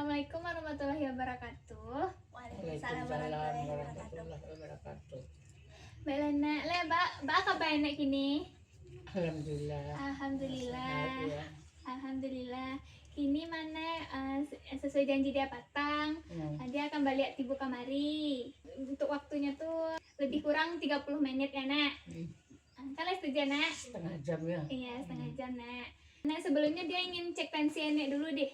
Assalamualaikum warahmatullahi wabarakatuh. Waalaikumsalam warahmatullahi wabarakatuh. Mbak Lena, Mbak kabar enak kini? Alhamdulillah. Alhamdulillah. Sehat ya. Alhamdulillah. Kini mana sesuai janji dia patang, dia akan balik tibu kamari. Untuk waktunya tuh lebih kurang 30 menit ya, Nak. Kalian setuju, Nak? Setengah jam ya. Iya, setengah jam, Nak. Nah, sebelumnya dia ingin cek tensi Enek dulu deh.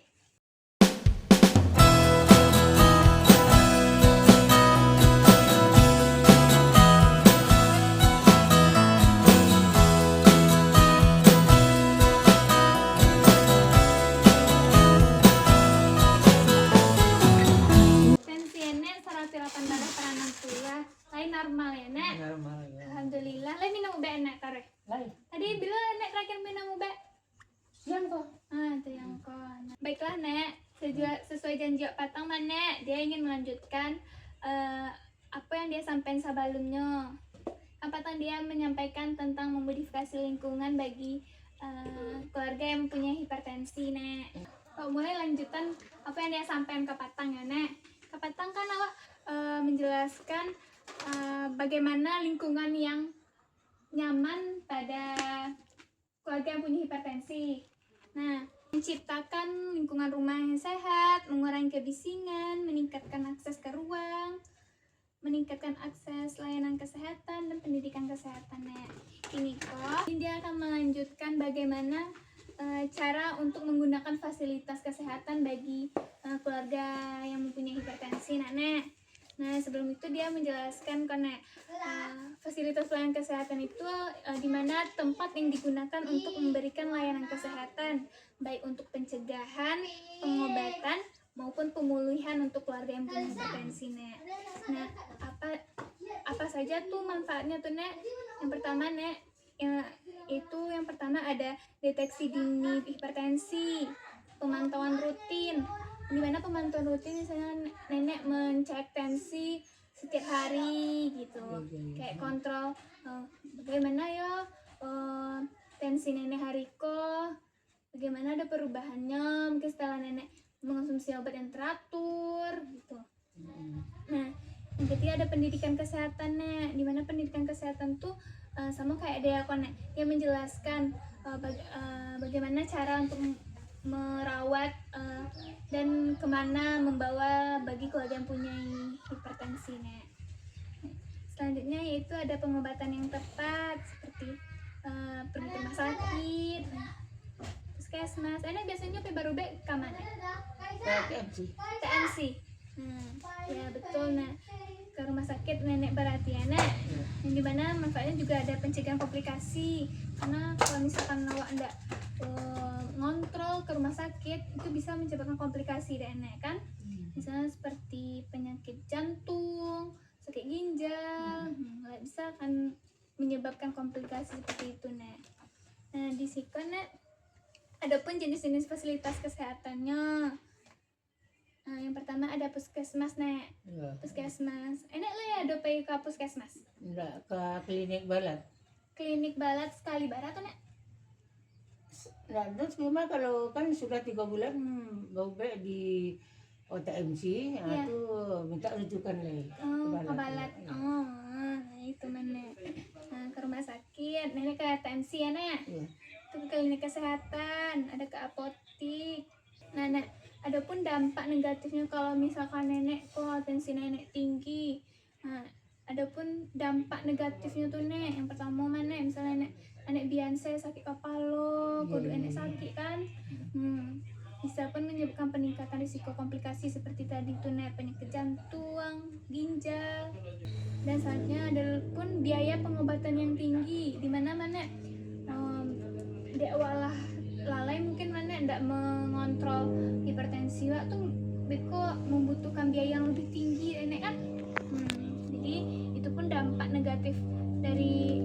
Tensi Enek 108 darah per 60. Lain normal ya, Nek? Normal ya. Alhamdulillah. Lain minum obat Enek taruh. Lain. Tadi bila Enek terakhir minum obat? Siang kok. Itu yang kon. Baiklah, Nek. Sesuai janji patang mana dia ingin melanjutkan apa yang dia sampaikan sebelumnya. Patang dia menyampaikan tentang memodifikasi lingkungan bagi keluarga yang mempunyai hipertensi, Nek. Mulai lanjutan apa yang dia sampaikan ke Patang ya, Nek. Ke Patang kan awak menjelaskan bagaimana lingkungan yang nyaman pada keluarga yang punya hipertensi. Nah, menciptakan lingkungan rumah yang sehat, mengurangi kebisingan, meningkatkan akses ke ruang, meningkatkan akses layanan kesehatan dan pendidikan kesehatan. Ini kok dia akan melanjutkan bagaimana cara untuk menggunakan fasilitas kesehatan bagi keluarga yang mempunyai hipertensi. Nah, sebelum itu dia menjelaskan karena fasilitas layanan kesehatan itu di mana tempat yang digunakan untuk memberikan layanan kesehatan baik untuk pencegahan, pengobatan maupun pemulihan untuk keluarga yang punya hipertensi, Nek. Nah, apa saja tuh manfaatnya tuh, Nek? Yang pertama, Nek, yang pertama ada deteksi dini hipertensi, pemantauan rutin. Di mana pemantauan rutin misalnya nenek mencek tensi setiap hari gitu, kayak kontrol bagaimana ya tensi nenek hariko, bagaimana ada perubahannya mungkin setelah nenek mengonsumsi obat yang teratur gitu. Nah, yang ketiga ada pendidikan kesehatan, Nek. Di mana pendidikan kesehatan tuh sama kayak dia menjelaskan bagaimana cara untuk merawat dan kemana membawa bagi keluarga yang punya hipertensi, Nek. Selanjutnya yaitu ada pengobatan yang tepat seperti pergi ke rumah sakit, puskesmas. Enak biasanya baru ke mana? TMC. Ya betul, Nak. Ke rumah sakit nenek berarti ya, Nek. Yang dimana manfaatnya juga ada pencegahan komplikasi, karena kalau misalkan awak enggak ngontrol ke rumah sakit itu bisa menyebabkan komplikasi deh, Nek, kan? Misalnya seperti penyakit jantung, sakit ginjal, bisa kan menyebabkan komplikasi seperti itu, Nek. Nah, di situ, Nek, adapun jenis-jenis fasilitas kesehatannya. Nah, yang pertama ada puskesmas, Nek. Ya. Puskesmas. Enak lah ya ada pergi ke puskesmas. Enggak, ke klinik balat. Klinik balat sekali barat tuh, Nek. Nah, terus cuma kalau kan sudah 3 bulan baubek di OTMC, Iya. itu minta rujukan lagi Ke balat. Ya. Nah, itu mana. Nah, ke rumah sakit, nenek ke TMC ya, Nek. Ya. Itu ke klinik kesehatan, ada ke apotik. Nah, adapun dampak negatifnya kalau misalkan nenek kok tensi nenek tinggi. Nah, adapun dampak negatifnya tuh, Nek, yang pertama mana misalnya nenek biasa sakit kepala, kudu enek sakit kan. Bisa pun menyebabkan peningkatan risiko komplikasi seperti tadi tuh, Nek, penyakit jantung, ginjal. Dan selanjutnya ada pun biaya pengobatan yang tinggi, di mana di awal lalai mungkin mana tidak mengontrol hipertensi waktu beko membutuhkan biaya yang lebih tinggi, Nek, kan. Jadi itu pun dampak negatif dari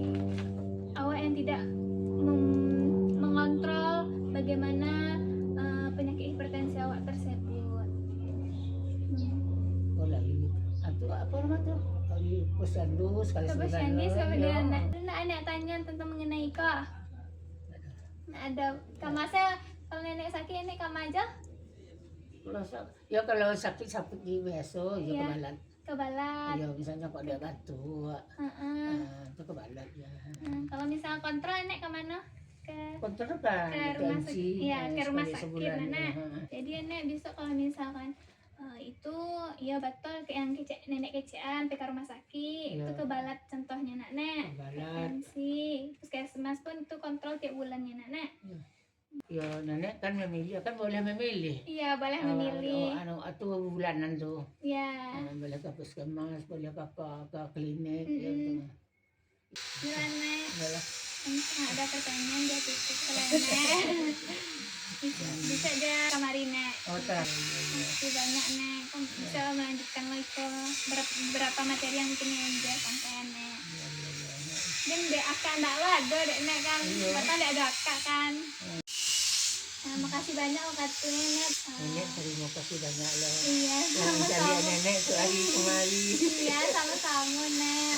awak yang tidak mengontrol bagaimana penyakit hipertensi awak tersebut. Boleh. Atau apa nama tuh? Di posyandu sekali sebulan. Anak tanya tentang mengenai kok. Ada kamasa kalau nenek sakit nenek kam aja. Kalau sakit-sakit di biasa, ya Iya. kebalat. Kebalat. Ya misalnya kok dia batuk, Heeh. itu kebalat ya. Kalau misalnya kontrol Nek kemana? Ke Kontrol kan ke rumah TMC, sakit. Iya, ke rumah sekali sakit sebulan, Nenek. ya. Jadi Nek bisa kalau misalkan itu ya betul kayak yang nenek kecean ke rumah sakit Iya. itu kebalat contohnya Nek. Kebalat. Si puskesmas pun itu kontrol tiap bulannya Nek. Ya nenek kan memilih, kan boleh memilih. Iya, boleh memilih. Atau bulanan tuh. Iya. Boleh ke puskesmas, boleh ke klinik, ya Mm-mm. tuh. Gila Nek. Yalah. Ada pertanyaan dia tutup kalau Nek. bisa dia kamarin Nek. Oh tak. Masih banyak Nek. Kan bisa melanjutkan lagi ke beberapa materi yang mungkin yang dia sampaikan Nek. Dan dek akak ndak ada dek Nek kan. Iya. Bahkan dek ada akak kan. Makasih banyak waktunya Nek. Nenek terima kasih banyak loh. Iya, Yang mencari sama-sama. nenek ke hari kemari. Iya, sama-sama Nek.